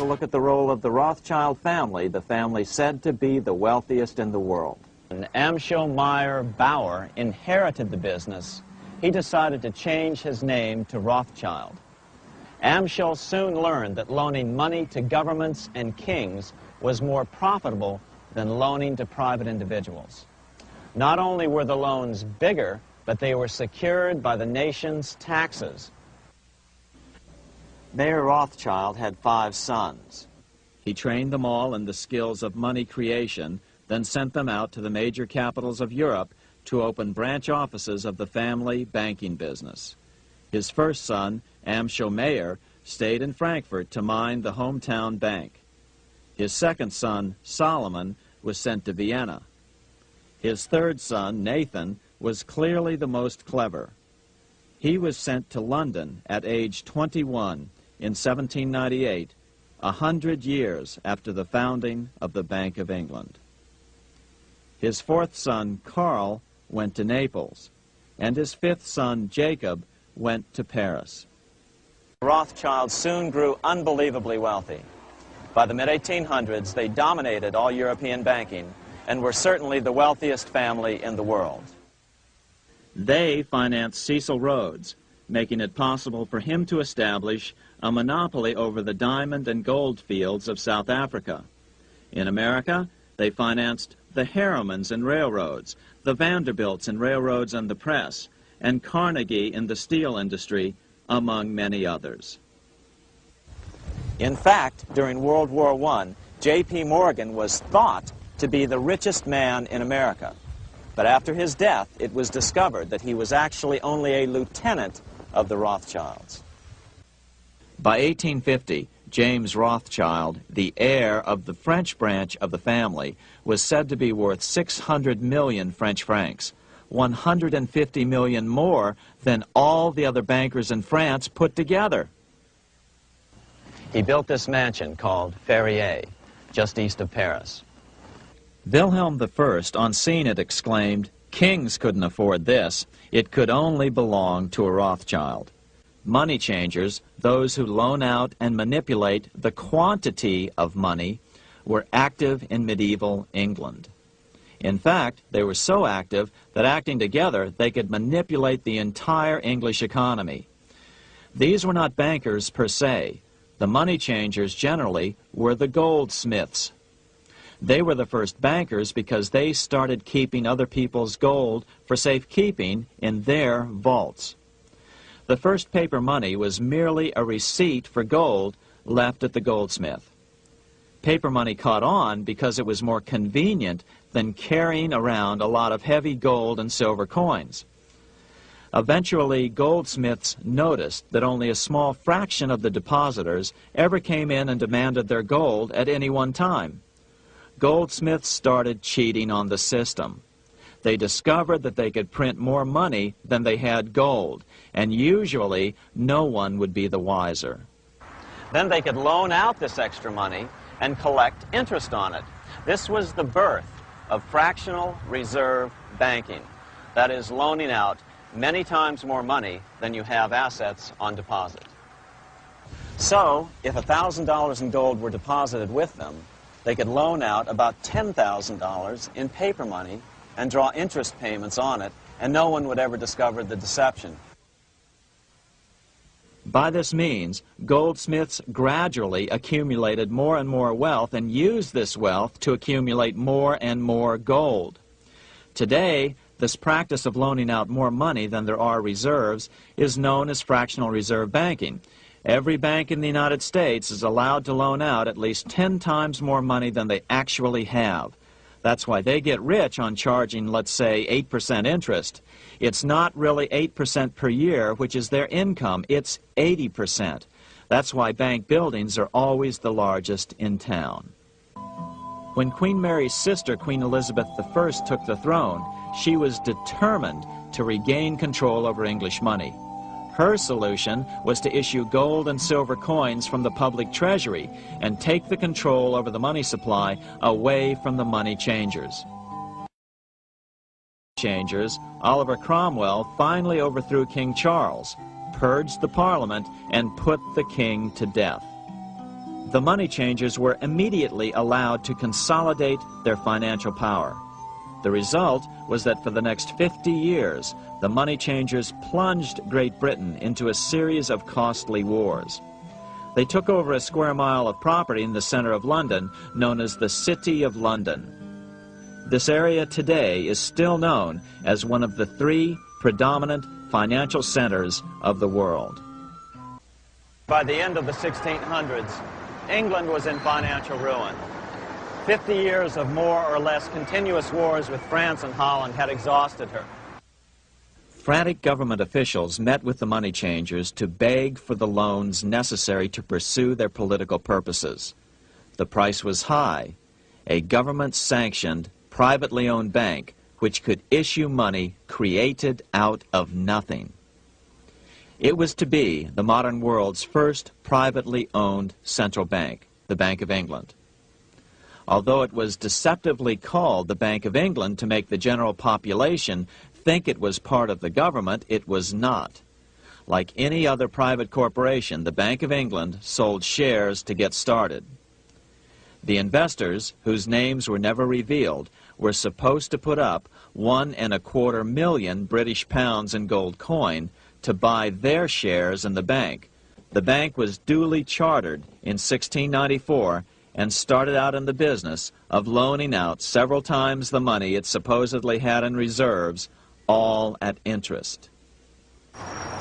a look at the role of the Rothschild family, the family said to be the wealthiest in the world. When Amschel Meyer Bauer inherited the business, he decided to change his name to Rothschild. Amschel soon learned that loaning money to governments and kings was more profitable than loaning to private individuals. Not only were the loans bigger, but they were secured by the nation's taxes. Mayer Rothschild had 5 sons. He trained them all in the skills of money creation, then sent them out to the major capitals of Europe to open branch offices of the family banking business. His first son, Amschel Meyer, stayed in Frankfurt to mind the hometown bank. His second son, Solomon, was sent to Vienna. His third son, Nathan, was clearly the most clever. He was sent to London at age 21 in 1798, 100 years after the founding of the Bank of England. His fourth son, Karl, went to Naples, and his fifth son, Jacob, went to Paris. Rothschilds soon grew unbelievably wealthy. By the mid-1800s, they dominated all European banking and were certainly the wealthiest family in the world. They financed Cecil Rhodes, making it possible for him to establish a monopoly over the diamond and gold fields of South Africa. In America, they financed the Harrimans and railroads, the Vanderbilts in railroads and the press, and Carnegie in the steel industry, among many others. In fact, during World War I, J.P. Morgan was thought to be the richest man in America. But after his death, it was discovered that he was actually only a lieutenant of the Rothschilds. By 1850, James Rothschild, the heir of the French branch of the family, was said to be worth 600 million French francs, 150 million more than all the other bankers in France put together. He built this mansion called Ferrier, just east of Paris. Wilhelm I, on seeing it, exclaimed, "Kings couldn't afford this. It could only belong to a Rothschild." Money changers, those who loan out and manipulate the quantity of money, were active in medieval England. In fact, they were so active that acting together, they could manipulate the entire English economy. These were not bankers per se. The money changers generally were the goldsmiths. They were the first bankers because they started keeping other people's gold for safekeeping in their vaults. The first paper money was merely a receipt for gold left at the goldsmith. Paper money caught on because it was more convenient than carrying around a lot of heavy gold and silver coins. Eventually, goldsmiths noticed that only a small fraction of the depositors ever came in and demanded their gold at any one time. Goldsmiths started cheating on the system. They discovered that they could print more money than they had gold, and usually no one would be the wiser. Then they could loan out this extra money and collect interest on it. This was the birth of fractional reserve banking. That is, loaning out many times more money than you have assets on deposit. So, if $1,000 in gold were deposited with them, they could loan out about $10,000 in paper money and draw interest payments on it, and no one would ever discover the deception. By this means, goldsmiths gradually accumulated more and more wealth and used this wealth to accumulate more and more gold. Today, this practice of loaning out more money than there are reserves is known as fractional reserve banking. Every bank in the United States is allowed to loan out at least 10 times more money than they actually have. That's why they get rich on charging, let's say, 8% interest. It's not really 8% per year, which is their income. It's 80%. That's why bank buildings are always the largest in town. When Queen Mary's sister, Queen Elizabeth I, took the throne, she was determined to regain control over English money. Her solution was to issue gold and silver coins from the public treasury and take the control over the money supply away from the money changers. Oliver Cromwell finally overthrew King Charles, purged the Parliament, and put the king to death. the money changers were immediately allowed to consolidate their financial power. The result was that for the next 50 years, the money changers plunged Great Britain into a series of costly wars. They took over a square mile of property in the center of London, known as the City of London. This area today is still known as one of the 3 predominant financial centers of the world. By the end of the 1600s, England was in financial ruin. 50 years of more or less continuous wars with France and Holland had exhausted her. Frantic government officials met with the money changers to beg for the loans necessary to pursue their political purposes. The price was high. A government-sanctioned, privately owned bank which could issue money created out of nothing. It was to be the modern world's first privately owned central bank, the Bank of England. Although it was deceptively called the Bank of England to make the general population think it was part of the government, it was not. Like any other private corporation, the Bank of England sold shares to get started. The investors, whose names were never revealed, were supposed to put up £1.25 million British pounds in gold coin to buy their shares in the bank. The bank was duly chartered in 1694 and started out in the business of loaning out several times the money it supposedly had in reserves, all at interest.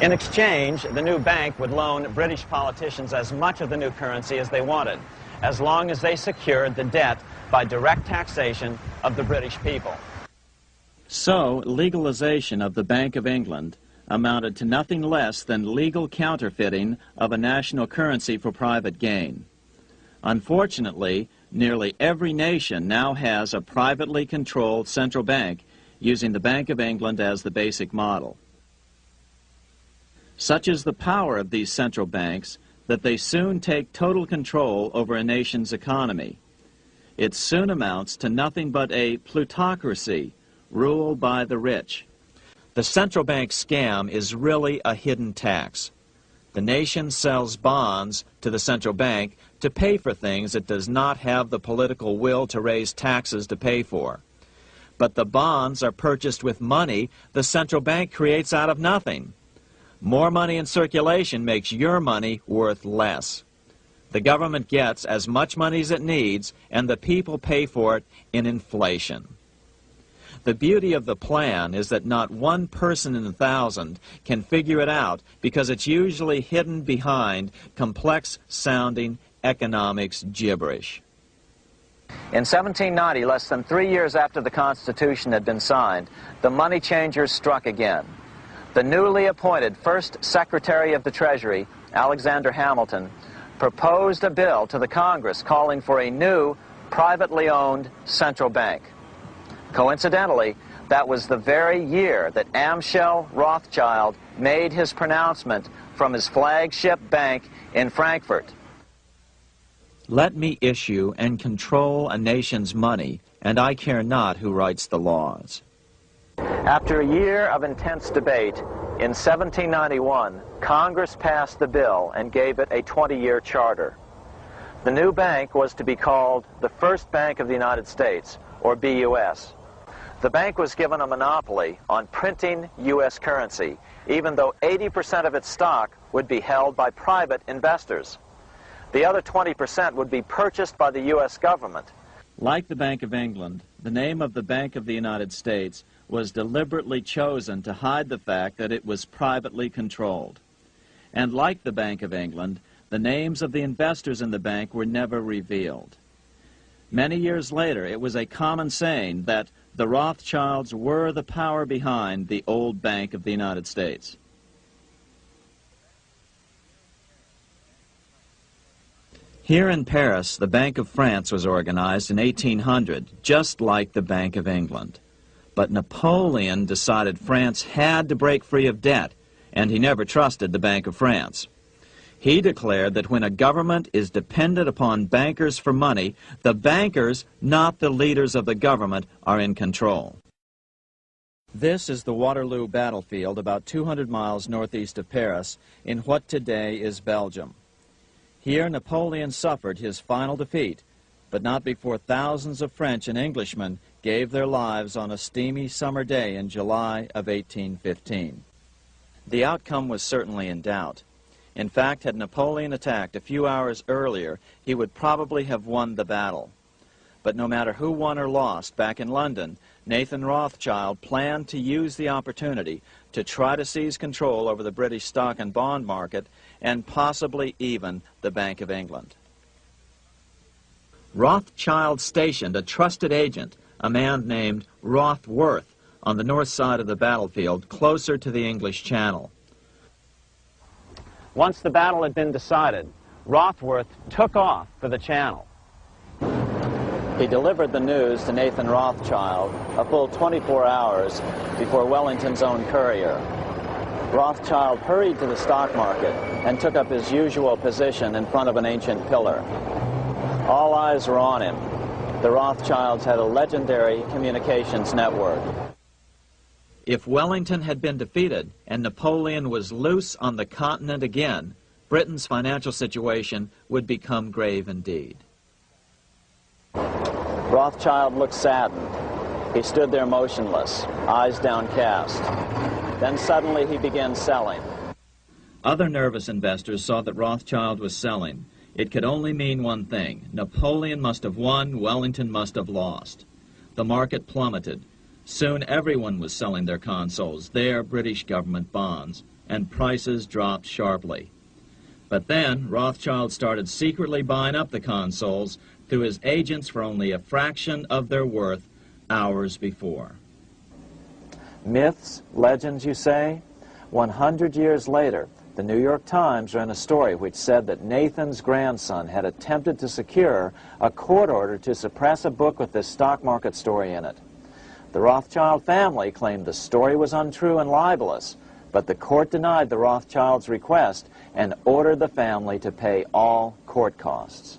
In exchange, the new bank would loan British politicians as much of the new currency as they wanted, as long as they secured the debt by direct taxation of the British people. So, legalization of the Bank of England amounted to nothing less than legal counterfeiting of a national currency for private gain. Unfortunately, nearly every nation now has a privately controlled central bank using the Bank of England as the basic model. Such is the power of these central banks that they soon take total control over a nation's economy. It soon amounts to nothing but a plutocracy ruled by the rich. The central bank scam is really a hidden tax. The nation sells bonds to the central bank to pay for things it does not have the political will to raise taxes to pay for. But the bonds are purchased with money the central bank creates out of nothing. More money in circulation makes your money worth less. The government gets as much money as it needs, and the people pay for it in inflation. The beauty of the plan is that not one person in 1,000 can figure it out because it's usually hidden behind complex-sounding economics gibberish. In 1790, less than 3 years after the Constitution had been signed, the money changers struck again. The newly appointed first Secretary of the Treasury, Alexander Hamilton, proposed a bill to the Congress calling for a new, privately owned central bank. Coincidentally, that was the very year that Amschel Rothschild made his pronouncement from his flagship bank in Frankfurt. Let me issue and control a nation's money, and I care not who writes the laws. After a year of intense debate, in 1791, Congress passed the bill and gave it a 20-year charter. The new bank was to be called the First Bank of the United States, or BUS. The bank was given a monopoly on printing U.S. currency, even though 80% of its stock would be held by private investors. The other 20% would be purchased by the U.S. government. Like the Bank of England, the name of the Bank of the United States was deliberately chosen to hide the fact that it was privately controlled. And like the Bank of England, the names of the investors in the bank were never revealed. Many years later, it was a common saying that the Rothschilds were the power behind the old Bank of the United States. Here in Paris, the Bank of France was organized in 1800, just like the Bank of England. But Napoleon decided France had to break free of debt, and he never trusted the Bank of France. He declared that when a government is dependent upon bankers for money, the bankers, not the leaders of the government, are in control. This is the Waterloo battlefield about 200 miles northeast of Paris in what today is Belgium. Here Napoleon suffered his final defeat, but not before thousands of French and Englishmen gave their lives on a steamy summer day in July of 1815. The outcome was certainly in doubt. In fact, had Napoleon attacked a few hours earlier, he would probably have won the battle. But no matter who won or lost, back in London, Nathan Rothschild planned to use the opportunity to try to seize control over the British stock and bond market and possibly even the Bank of England. Rothschild stationed a trusted agent, a man named Rothworth, on the north side of the battlefield, closer to the English Channel. Once the battle had been decided, Rothworth took off for the Channel. He delivered the news to Nathan Rothschild a full 24 hours before Wellington's own courier. Rothschild hurried to the stock market and took up his usual position in front of an ancient pillar. All eyes were on him. The Rothschilds had a legendary communications network. If Wellington had been defeated and Napoleon was loose on the continent again, Britain's financial situation would become grave indeed. Rothschild looked saddened. He stood there motionless, eyes downcast. Then suddenly he began selling. Other nervous investors saw that Rothschild was selling. It could only mean one thing: Napoleon must have won, Wellington must have lost. The market plummeted. Soon everyone was selling their consols, their British government bonds, and prices dropped sharply. But then Rothschild started secretly buying up the consols through his agents for only a fraction of their worth hours before. Myths, legends, you say? 100 years later, the New York Times ran a story which said that Nathan's grandson had attempted to secure a court order to suppress a book with this stock market story in it. The Rothschild family claimed the story was untrue and libelous, but the court denied the Rothschilds' request and ordered the family to pay all court costs.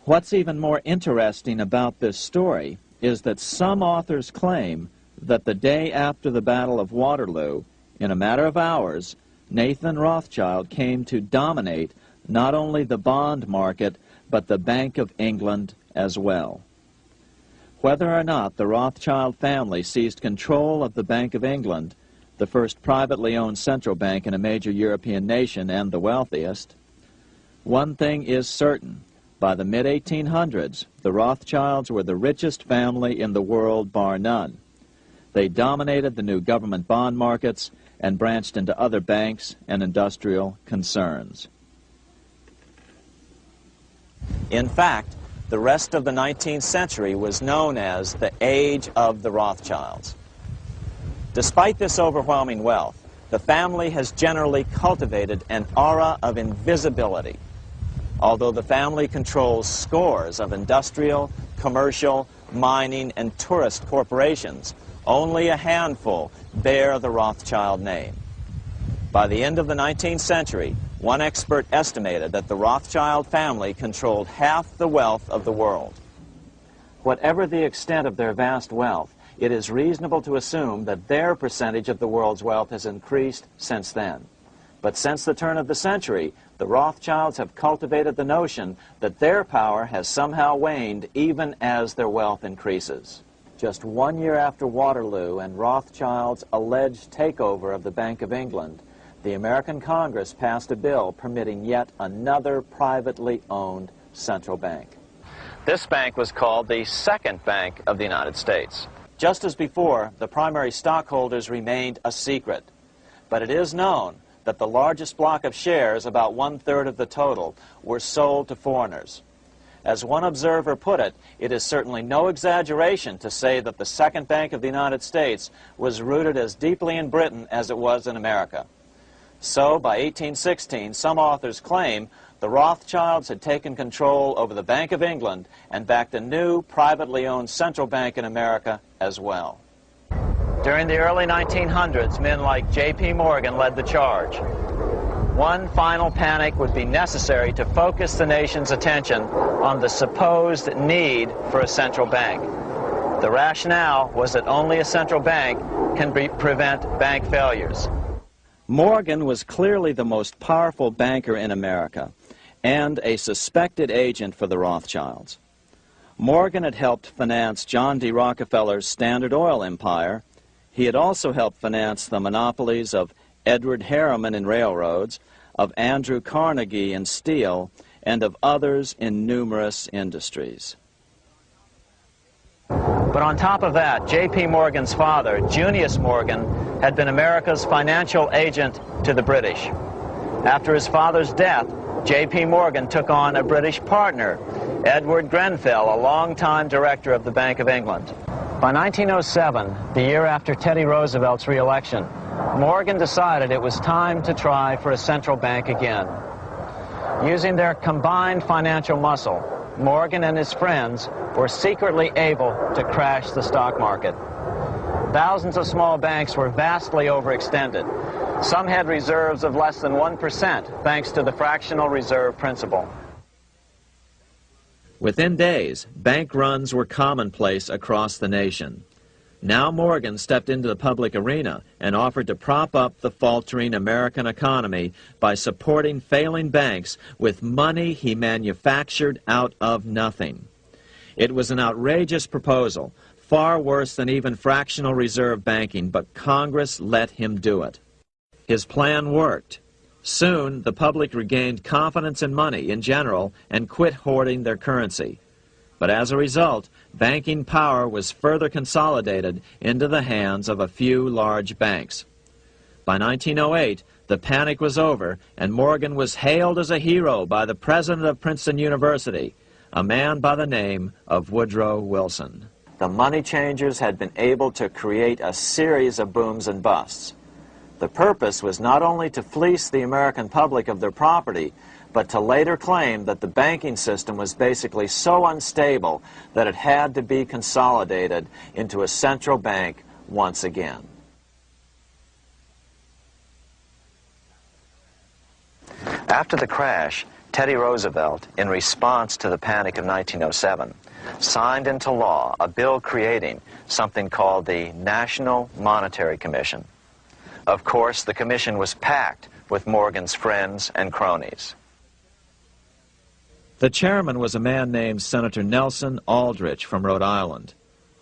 What's even more interesting about this story is that some authors claim that the day after the Battle of Waterloo, in a matter of hours, Nathan Rothschild came to dominate not only the bond market, but the Bank of England as well. Whether or not the Rothschild family seized control of the Bank of England, the first privately owned central bank in a major European nation and the wealthiest, one thing is certain: by the mid-1800s, the Rothschilds were the richest family in the world, bar none. They dominated the new government bond markets and branched into other banks and industrial concerns. In fact, the rest of the 19th century was known as the Age of the Rothschilds. Despite this overwhelming wealth, the family has generally cultivated an aura of invisibility. Although the family controls scores of industrial, commercial, mining, and tourist corporations, only a handful bear the Rothschild name. By the end of the 19th century, one expert estimated that the Rothschild family controlled half the wealth of the world. Whatever the extent of their vast wealth, it is reasonable to assume that their percentage of the world's wealth has increased since then. But since the turn of the century, the Rothschilds have cultivated the notion that their power has somehow waned even as their wealth increases. Just 1 year after Waterloo and Rothschild's alleged takeover of the Bank of England, the American Congress passed a bill permitting yet another privately owned central bank. This bank was called the Second Bank of the United States. Just as before, the primary stockholders remained a secret. But it is known that the largest block of shares, about 1/3 of the total, were sold to foreigners. As one observer put it, it is certainly no exaggeration to say that the Second Bank of the United States was rooted as deeply in Britain as it was in America. So, by 1816, some authors claim the Rothschilds had taken control over the Bank of England and backed a new, privately owned central bank in America as well. During the early 1900s, men like J.P. Morgan led the charge. One final panic would be necessary to focus the nation's attention on the supposed need for a central bank. The rationale was that only a central bank can prevent bank failures. Morgan was clearly the most powerful banker in America. and a suspected agent for the Rothschilds. Morgan had helped finance John D. Rockefeller's Standard Oil empire. He had also helped finance the monopolies of Edward Harriman in railroads, of Andrew Carnegie in steel, and of others in numerous industries. But on top of that, J.P. Morgan's father, Junius Morgan, had been America's financial agent to the British. After his father's death, J.P. Morgan took on a British partner, Edward Grenfell, a longtime director of the Bank of England. By 1907, the year after Teddy Roosevelt's re-election, Morgan decided it was time to try for a central bank again. Using their combined financial muscle, Morgan and his friends were secretly able to crash the stock market. Thousands of small banks were vastly overextended. Some had reserves of less than 1% thanks to the fractional reserve principle. Within days, bank runs were commonplace across the nation. Now Morgan stepped into the public arena and offered to prop up the faltering American economy by supporting failing banks with money he manufactured out of nothing. It was an outrageous proposal, far worse than even fractional reserve banking, but Congress let him do it. His plan worked. Soon, the public regained confidence in money in general and quit hoarding their currency. But as a result, banking power was further consolidated into the hands of a few large banks. By 1908, the panic was over, and Morgan was hailed as a hero by the president of Princeton University, a man by the name of Woodrow Wilson. The money changers had been able to create a series of booms and busts. The purpose was not only to fleece the American public of their property, but to later claim that the banking system was basically so unstable that it had to be consolidated into a central bank once again. After the crash, Teddy Roosevelt, in response to the panic of 1907, signed into law a bill creating something called the National Monetary Commission. Of course, the commission was packed with Morgan's friends and cronies. The chairman was a man named Senator Nelson Aldrich from Rhode Island.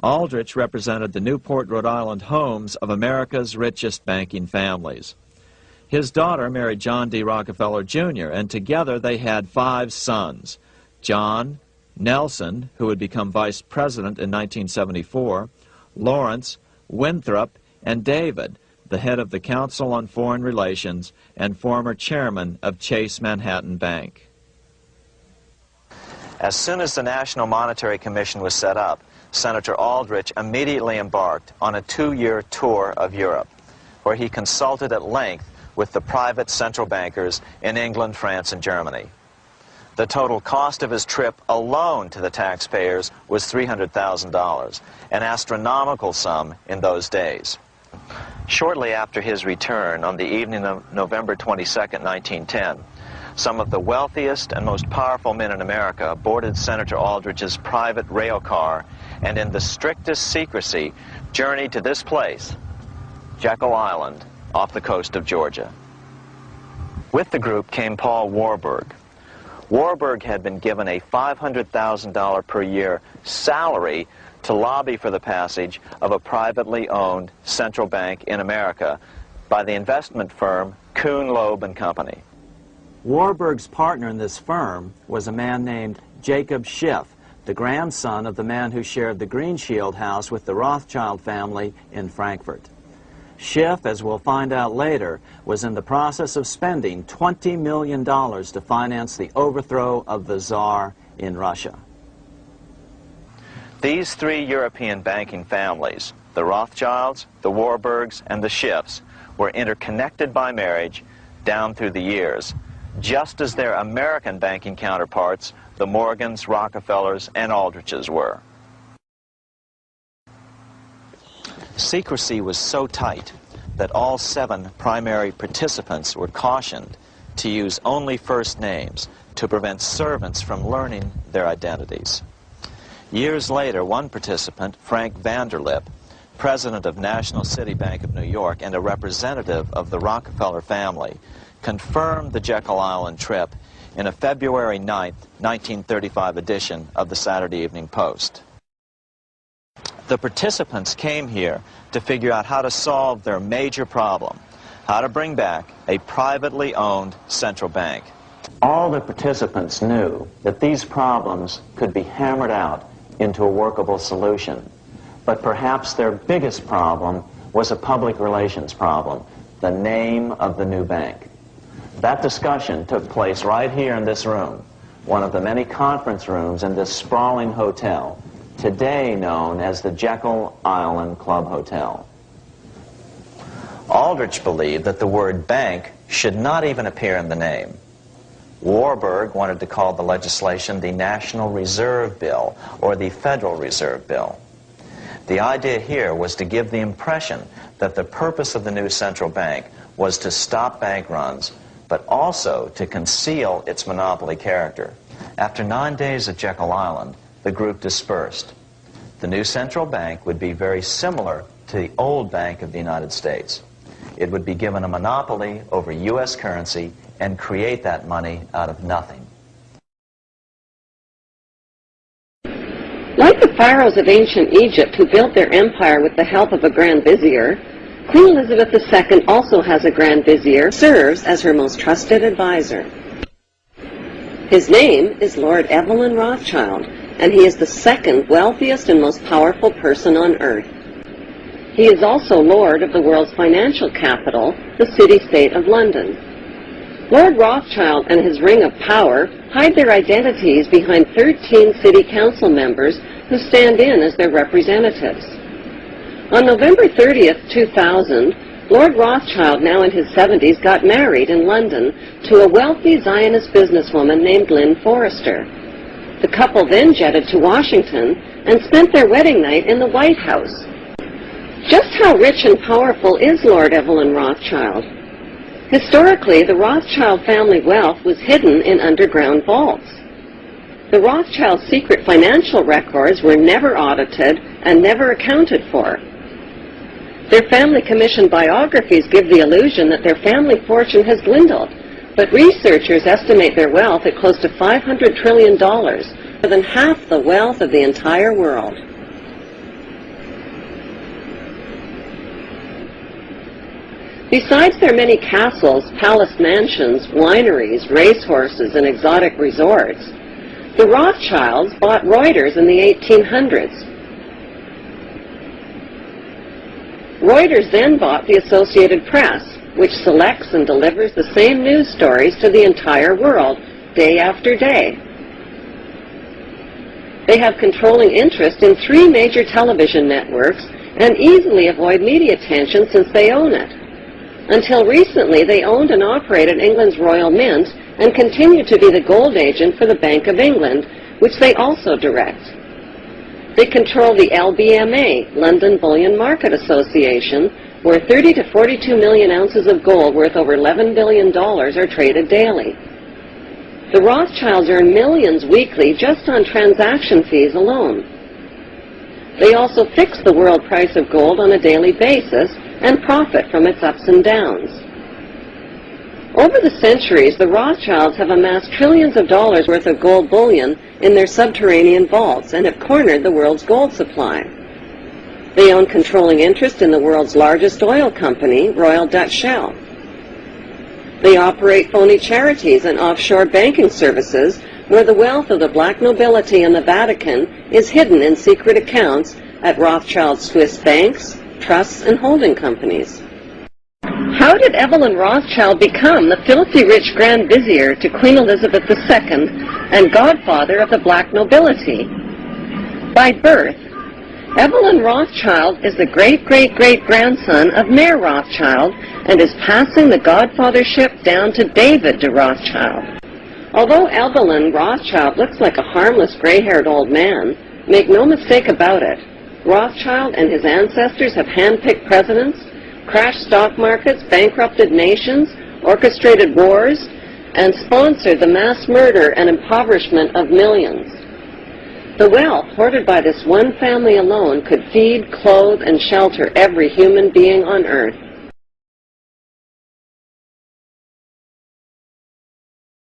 Aldrich represented the Newport, Rhode Island homes of America's richest banking families. His daughter married John D. Rockefeller, Jr., and together they had 5 sons: John, Nelson, who would become vice president in 1974, Lawrence, Winthrop, and David, the head of the Council on Foreign Relations and former chairman of Chase Manhattan Bank. As soon as the National Monetary Commission was set up, Senator Aldrich immediately embarked on a 2-year tour of Europe, where he consulted at length with the private central bankers in England, France, and Germany. The total cost of his trip alone to the taxpayers was $300,000, an astronomical sum in those days. Shortly after his return, on the evening of November 22, 1910, some of the wealthiest and most powerful men in America boarded Senator Aldrich's private rail car and in the strictest secrecy journeyed to this place, Jekyll Island, off the coast of Georgia. With the group came Paul Warburg. Warburg had been given a $500,000 per year salary to lobby for the passage of a privately owned central bank in America by the investment firm Kuhn, Loeb and Company. Warburg's partner in this firm was a man named Jacob Schiff, the grandson of the man who shared the Green Shield house with the Rothschild family in Frankfurt. Schiff, as we'll find out later, was in the process of spending $20 million to finance the overthrow of the Tsar in Russia. These 3 European banking families, the Rothschilds, the Warburgs, and the Schiffs, were interconnected by marriage down through the years, just as their American banking counterparts, the Morgans, Rockefellers, and Aldriches were. Secrecy was so tight that all 7 primary participants were cautioned to use only first names to prevent servants from learning their identities. Years later, one participant, Frank Vanderlip, president of National City Bank of New York and a representative of the Rockefeller family, confirmed the Jekyll Island trip in a February 9, 1935 edition of the Saturday Evening Post. The participants came here to figure out how to solve their major problem, how to bring back a privately owned central bank. All the participants knew that these problems could be hammered out into a workable solution. But perhaps their biggest problem was a public relations problem, the name of the new bank. That discussion took place right here in this room, one of the many conference rooms in this sprawling hotel, today known as the Jekyll Island Club Hotel. Aldrich believed that the word bank should not even appear in the name. Warburg wanted to call the legislation the National Reserve Bill or the Federal Reserve Bill. The idea here was to give the impression that the purpose of the new central bank was to stop bank runs, but also to conceal its monopoly character. After 9 days at Jekyll Island, the group dispersed. The new central bank would be very similar to the old Bank of the United States. It would be given a monopoly over U.S. currency and create that money out of nothing. Like the pharaohs of ancient Egypt who built their empire with the help of a grand vizier, Queen Elizabeth II also has a grand vizier, serves as her most trusted advisor. His name is Lord Evelyn Rothschild, and he is the second wealthiest and most powerful person on earth. He is also Lord of the world's financial capital, the city-state of London. Lord Rothschild and his ring of power hide their identities behind 13 city council members who stand in as their representatives. On November 30th, 2000, Lord Rothschild, now in his 70s, got married in London to a wealthy Zionist businesswoman named Lynn Forrester. The couple then jetted to Washington and spent their wedding night in the White House. Just how rich and powerful is Lord Evelyn Rothschild? Historically, the Rothschild family wealth was hidden in underground vaults. The Rothschild secret financial records were never audited and never accounted for. Their family-commissioned biographies give the illusion that their family fortune has dwindled, but researchers estimate their wealth at close to $500 trillion, more than half the wealth of the entire world. Besides their many castles, palace mansions, wineries, racehorses, and exotic resorts, the Rothschilds bought Reuters in the 1800s. Reuters then bought the Associated Press, which selects and delivers the same news stories to the entire world, day after day. They have controlling interest in 3 major television networks and easily avoid media attention since they own it. Until recently, they owned and operated England's Royal Mint and continue to be the gold agent for the Bank of England, which they also direct. They control the LBMA, London Bullion Market Association, where 30 to 42 million ounces of gold worth over $11 billion are traded daily. The Rothschilds earn millions weekly just on transaction fees alone. They also fix the world price of gold on a daily basis and profit from its ups and downs. Over the centuries, the Rothschilds have amassed trillions of dollars worth of gold bullion in their subterranean vaults and have cornered the world's gold supply. They own controlling interest in the world's largest oil company, Royal Dutch Shell. They operate phony charities and offshore banking services where the wealth of the black nobility and the Vatican is hidden in secret accounts at Rothschild Swiss banks, trusts, and holding companies. How did Evelyn Rothschild become the filthy rich Grand Vizier to Queen Elizabeth II and godfather of the black nobility? By birth, Evelyn Rothschild is the great-great-great-grandson of Mayor Rothschild and is passing the godfathership down to David de Rothschild. Although Evelyn Rothschild looks like a harmless gray-haired old man, make no mistake about it, Rothschild and his ancestors have handpicked presidents, crashed stock markets, bankrupted nations, orchestrated wars, and sponsored the mass murder and impoverishment of millions. The wealth hoarded by this one family alone could feed, clothe, and shelter every human being on earth.